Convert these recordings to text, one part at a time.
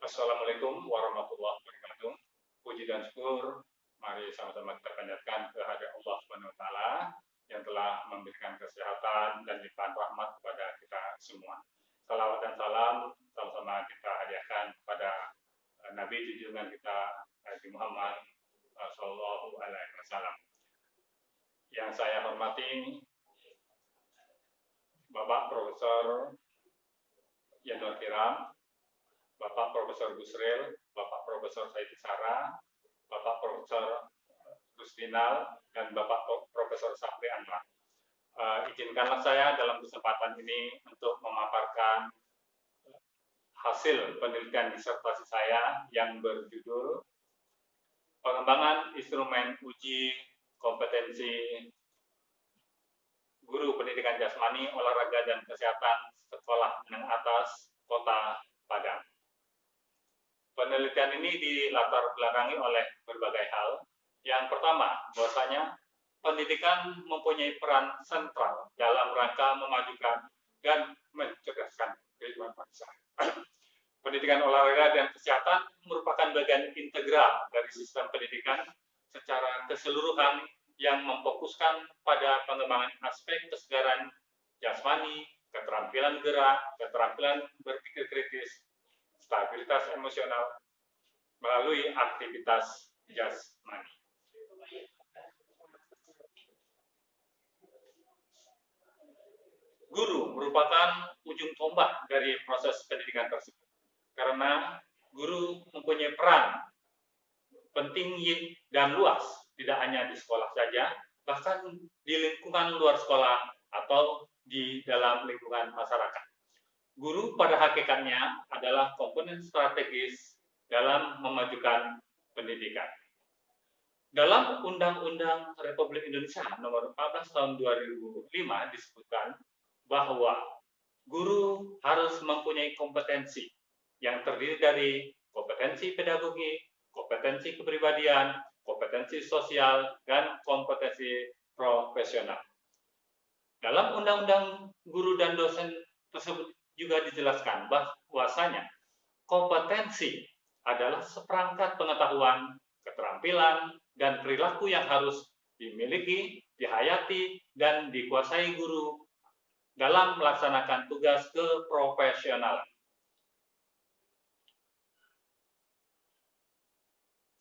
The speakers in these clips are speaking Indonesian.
Assalamualaikum warahmatullahi wabarakatuh. Puji dan syukur, mari sama-sama kita panjatkan kehadirat Allah Subhanahu wa taala yang telah memberikan kesehatan dan limpahan rahmat kepada kita semua. Salawat dan salam sama-sama kita hadiahkan kepada Nabi junjungan kita Nabi Muhammad Shallallahu Alaihi Wasallam. Yang saya hormati Bapak Profesor Yanur Kiram, Bapak Profesor Busril, Bapak Profesor Said Sara, Bapak Profesor Rusdinal, dan Bapak Profesor Sapri Anwar. Izinkanlah saya dalam kesempatan ini untuk memaparkan hasil penelitian disertasi saya yang berjudul Pengembangan Instrumen Uji Kompetensi Guru Pendidikan Jasmani, Olahraga, dan Kesehatan Sekolah Menengah Atas Kota Padang. Penelitian ini dilatar belakangi oleh berbagai hal. Yang pertama, bahwasanya pendidikan mempunyai peran sentral dalam rangka memajukan dan mencerdaskan kehidupan bangsa. Pendidikan olahraga dan kesehatan merupakan bagian integral dari sistem pendidikan secara keseluruhan yang memfokuskan pada pengembangan aspek kesegaran jasmani, keterampilan gerak, keterampilan berpikir kritis, stabilitas emosional melalui aktivitas jasmani. Guru merupakan ujung tombak dari proses pendidikan tersebut, karena guru mempunyai peran penting dan luas, tidak hanya di sekolah saja, bahkan di lingkungan luar sekolah atau di dalam lingkungan masyarakat. Guru pada hakikatnya adalah komponen strategis dalam memajukan pendidikan. Dalam Undang-Undang Republik Indonesia Nomor 14 Tahun 2005 disebutkan bahwa guru harus mempunyai kompetensi yang terdiri dari kompetensi pedagogi, kompetensi kepribadian, kompetensi sosial, dan kompetensi profesional. Dalam Undang-Undang Guru dan Dosen tersebut juga dijelaskan bahwasanya kompetensi adalah seperangkat pengetahuan, keterampilan, dan perilaku yang harus dimiliki, dihayati, dan dikuasai guru dalam melaksanakan tugas keprofesionalan.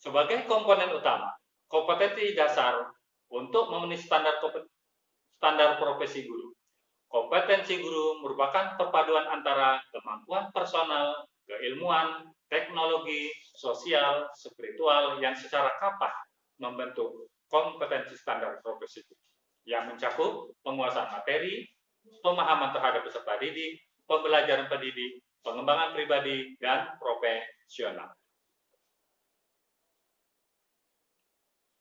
Sebagai komponen utama, kompetensi dasar untuk memenuhi standar profesi guru. Kompetensi guru merupakan perpaduan antara kemampuan personal, keilmuan, teknologi, sosial, spiritual yang secara kapah membentuk kompetensi standar profesi guru yang mencakup penguasaan materi, pemahaman terhadap peserta didik, pembelajaran pendidik, pengembangan pribadi, dan profesional.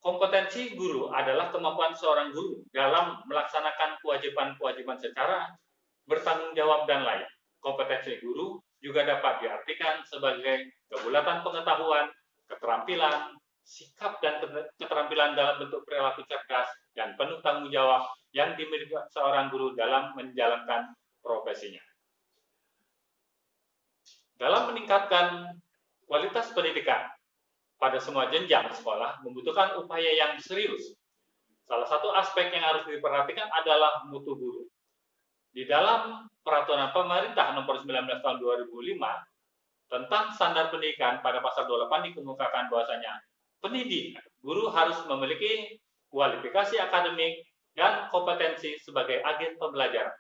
Kompetensi guru adalah kemampuan seorang guru dalam melaksanakan kewajiban-kewajiban secara bertanggung jawab dan layak. Kompetensi guru juga dapat diartikan sebagai kebulatan pengetahuan, keterampilan, sikap dan keterampilan dalam bentuk perilaku cerdas dan penuh tanggung jawab yang dimiliki seorang guru dalam menjalankan profesinya. Dalam meningkatkan kualitas pendidikan pada semua jenjang sekolah membutuhkan upaya yang serius. Salah satu aspek yang harus diperhatikan adalah mutu guru. Di dalam Peraturan Pemerintah Nomor 19 Tahun 2005 tentang standar pendidikan pada pasal 28 dikemukakan bahwasanya pendidik guru harus memiliki kualifikasi akademik dan kompetensi sebagai agen pembelajaran.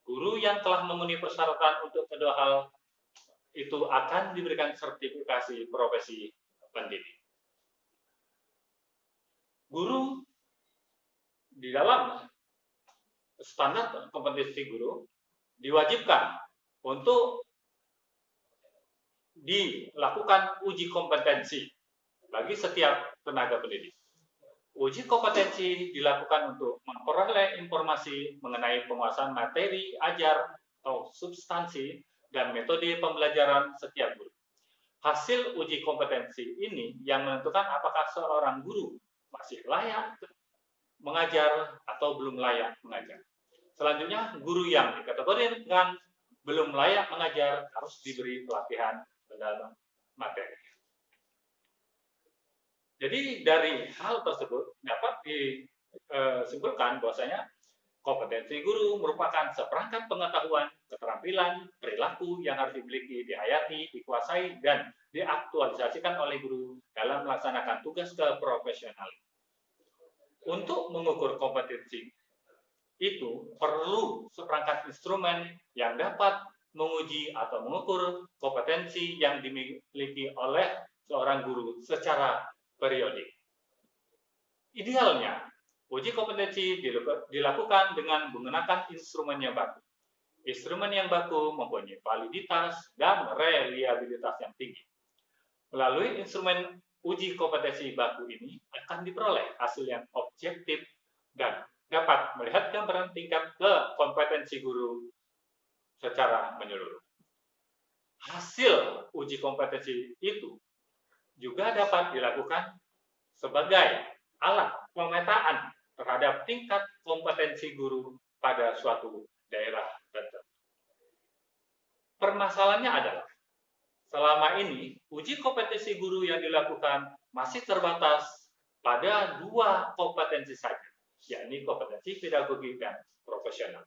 Guru yang telah memenuhi persyaratan untuk kedua hal itu akan diberikan sertifikasi profesi pendidik. Guru di dalam standar kompetensi guru diwajibkan untuk dilakukan uji kompetensi bagi setiap tenaga pendidik. Uji kompetensi dilakukan untuk memperoleh informasi mengenai penguasaan materi ajar atau substansi dan metode pembelajaran setiap guru. Hasil uji kompetensi ini yang menentukan apakah seorang guru masih layak mengajar atau belum layak mengajar. Selanjutnya, guru yang dikategorikan belum layak mengajar harus diberi pelatihan mendalam materi. Jadi dari hal tersebut dapat disimpulkan bahwasanya kompetensi guru merupakan seperangkat pengetahuan, keterampilan, perilaku yang harus dimiliki, dihayati, dikuasai, dan diaktualisasikan oleh guru dalam melaksanakan tugas keprofesionalan. Untuk mengukur kompetensi itu perlu seperangkat instrumen yang dapat menguji atau mengukur kompetensi yang dimiliki oleh seorang guru secara periodik. Idealnya, uji kompetensi dilakukan dengan menggunakan instrumen yang baku. Instrumen yang baku mempunyai validitas dan reliabilitas yang tinggi. Melalui instrumen uji kompetensi baku ini akan diperoleh hasil yang objektif dan dapat melihat gambaran tingkat kompetensi guru secara menyeluruh. Hasil uji kompetensi itu juga dapat dilakukan sebagai alat pemetaan terhadap tingkat kompetensi guru pada suatu daerah tertentu. Permasalahannya adalah, selama ini uji kompetensi guru yang dilakukan masih terbatas pada 2 kompetensi saja, yakni kompetensi pedagogik dan profesional.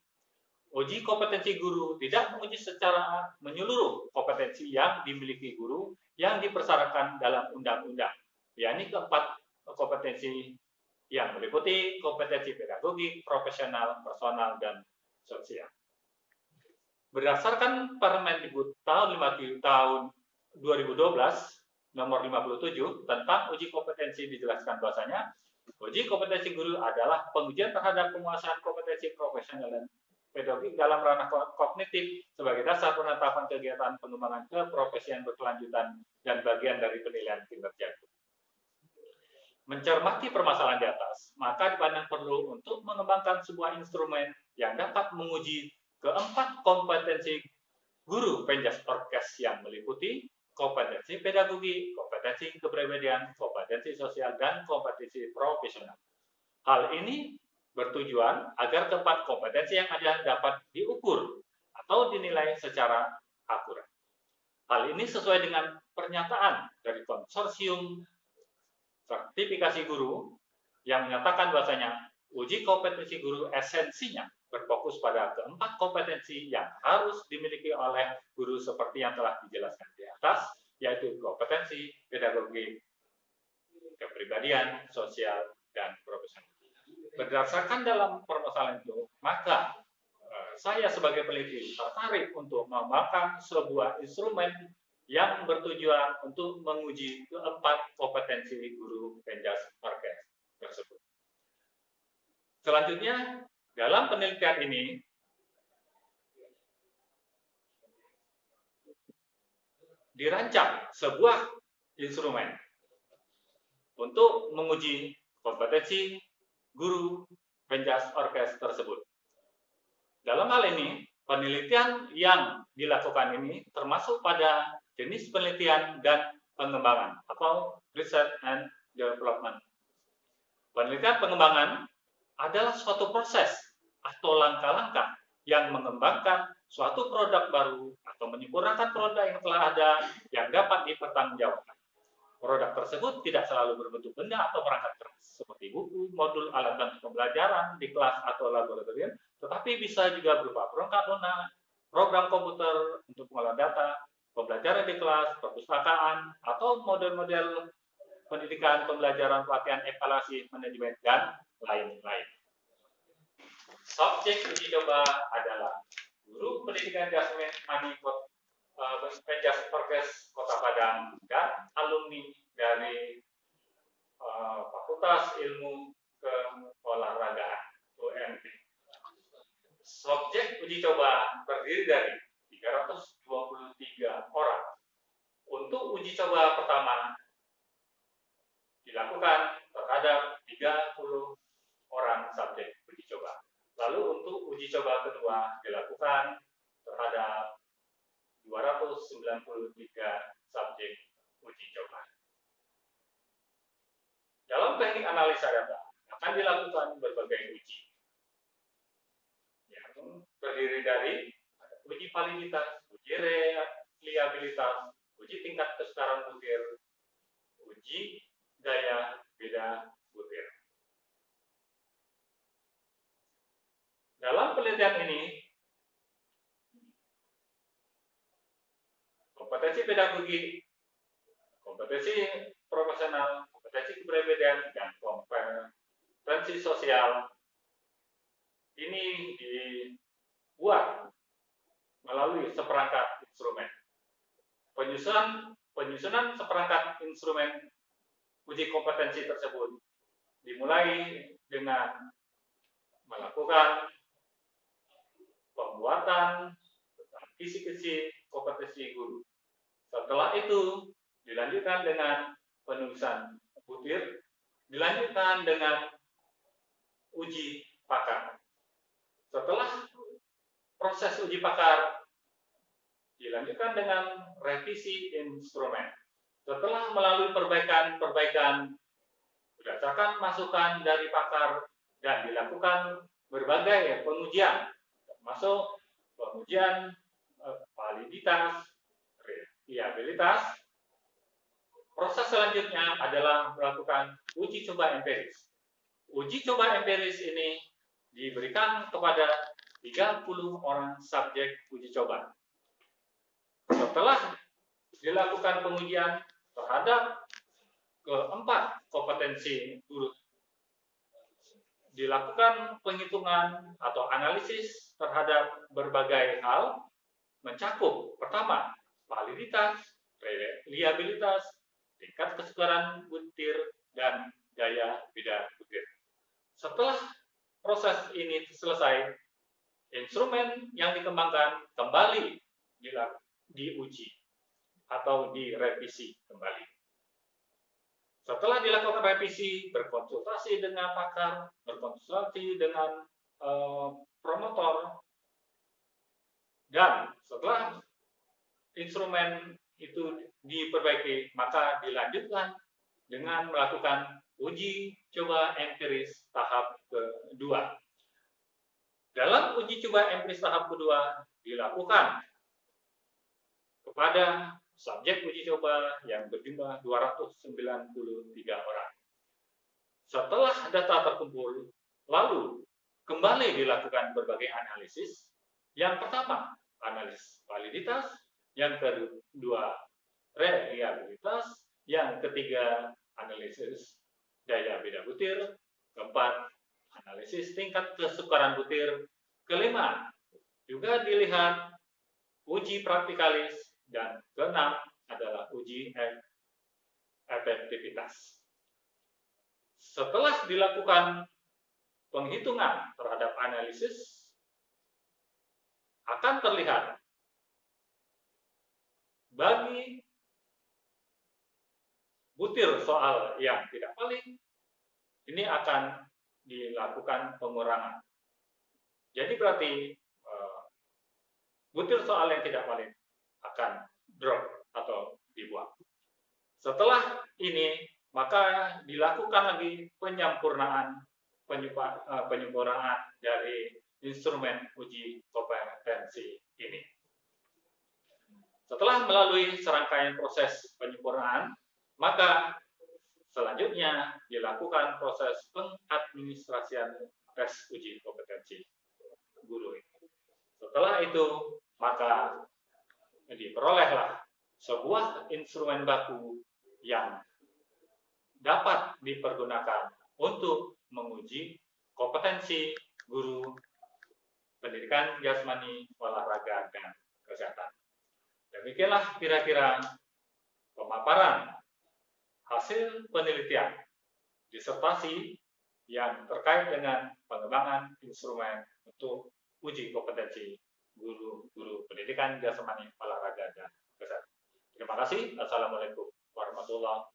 Uji kompetensi guru tidak menguji secara menyeluruh kompetensi yang dimiliki guru yang dipersyaratkan dalam undang-undang, yakni keempat kompetensi yang meliputi kompetensi pedagogik, profesional, personal, dan sosial. Berdasarkan Permendikbud tahun 2012 nomor 57 tentang uji kompetensi dijelaskan bahwasanya uji kompetensi guru adalah pengujian terhadap penguasaan kompetensi profesional dan pedagogik dalam ranah kognitif sebagai dasar penetapan kegiatan pengembangan keprofesian berkelanjutan dan bagian dari penilaian kinerja. Mencermati permasalahan di atas, maka dipandang perlu untuk mengembangkan sebuah instrumen yang dapat menguji keempat kompetensi guru penjas orkes yang meliputi kompetensi pedagogi, kompetensi kepribadian, kompetensi sosial, dan kompetensi profesional. Hal ini bertujuan agar keempat kompetensi yang ada dapat diukur atau dinilai secara akurat. Hal ini sesuai dengan pernyataan dari konsorsium sertifikasi guru yang menyatakan bahwasanya uji kompetensi guru esensinya berfokus pada keempat kompetensi yang harus dimiliki oleh guru seperti yang telah dijelaskan di atas, yaitu kompetensi pedagogi, kepribadian, sosial, dan profesional. Berdasarkan dalam permasalahan itu, maka saya sebagai peneliti tertarik untuk mengembangkan sebuah instrumen yang bertujuan untuk menguji keempat kompetensi guru penjas orkes tersebut. Selanjutnya, dalam penelitian ini dirancang sebuah instrumen untuk menguji kompetensi guru penjas orkes tersebut. Dalam hal ini, penelitian yang dilakukan ini termasuk pada jenis penelitian dan pengembangan atau research and development. Penelitian pengembangan adalah suatu proses atau langkah-langkah yang mengembangkan suatu produk baru atau menyempurnakan produk yang telah ada yang dapat dipertanggungjawabkan. Produk tersebut tidak selalu berbentuk benda atau perangkat keras seperti buku, modul, alat bantu pembelajaran di kelas atau laboratorium, tetapi bisa juga berupa perangkat lunak, program komputer untuk mengolah data, pembelajaran di kelas, perpustakaan, atau model-model pendidikan, pembelajaran, pelatihan, evaluasi, manajemen, dan lain-lain. Subjek uji coba adalah guru pendidikan Jasmine Manipot penjas orkes Kota Padang dan alumni dari Fakultas Ilmu Keolahragaan UNP. Subjek uji coba terdiri dari 323 orang. Untuk uji coba pertama dilakukan terhadap 30 orang subjek uji coba. Lalu untuk uji coba kedua dilakukan terhadap 293 subjek uji coba. Dalam teknik analisa data akan dilakukan berbagai uji yang terdiri dari uji validitas, uji reliabilitas, uji uji tingkat kesetaraan butir, uji daya beda butir. Dalam penelitian ini, kompetensi pedagogi, kompetensi profesional, kompetensi kepribadian, dan kompetensi sosial ini dibuat melalui seperangkat instrumen. Penyusunan seperangkat instrumen uji kompetensi tersebut dimulai dengan melakukan pembuatan tentang kisi-kisi kompetensi guru. Setelah itu dilanjutkan dengan penulisan butir, dilanjutkan dengan uji pakar. Setelah proses uji pakar dilanjutkan dengan revisi instrumen. Setelah melalui perbaikan berdasarkan masukan dari pakar dan dilakukan berbagai pengujian, termasuk pengujian validitas, reliabilitas. Proses selanjutnya adalah melakukan uji coba empiris. Uji coba empiris ini diberikan kepada 30 orang subjek uji coba. Setelah dilakukan pengujian terhadap keempat kompetensi guru, dilakukan penghitungan atau analisis terhadap berbagai hal, mencakup pertama, validitas, reliabilitas, tingkat kesegaran butir, dan daya beda butir. Setelah proses ini selesai, instrumen yang dikembangkan kembali diuji atau direvisi kembali. Setelah dilakukan revisi, berkonsultasi dengan pakar, berkonsultasi dengan promotor, dan setelah instrumen itu diperbaiki, maka dilanjutkan dengan melakukan uji coba empiris tahap kedua. Dalam uji coba empiris tahap kedua dilakukan kepada subjek uji coba yang berjumlah 293 orang. Setelah data terkumpul, lalu kembali dilakukan berbagai analisis. Yang pertama, analisis validitas. Yang kedua, reliabilitas. Yang ketiga, analisis daya beda butir. Keempat, analisis tingkat kesukaran butir. Kelima, juga dilihat uji praktikalis. Dan keenam adalah uji efektivitas. Setelah dilakukan penghitungan terhadap analisis, akan terlihat bagi butir soal yang tidak valid, ini akan dilakukan pengurangan. Jadi berarti butir soal yang tidak valid akan drop atau dibuang. Setelah ini, maka dilakukan lagi penyempurnaan dari instrumen uji kompetensi ini. Setelah melalui serangkaian proses penyempurnaan, maka selanjutnya dilakukan proses pengadministrasian tes uji kompetensi guru ini. Setelah itu, maka diperolehlah sebuah instrumen baku yang dapat dipergunakan untuk menguji kompetensi guru pendidikan jasmani, olahraga, dan kesehatan. Demikianlah kira-kira pemaparan hasil penelitian disertasi yang terkait dengan pengembangan instrumen untuk uji kompetensi guru pendidikan jasmani, olahraga, dan kesehatan. Terima kasih. Assalamualaikum warahmatullahi wabarakatuh.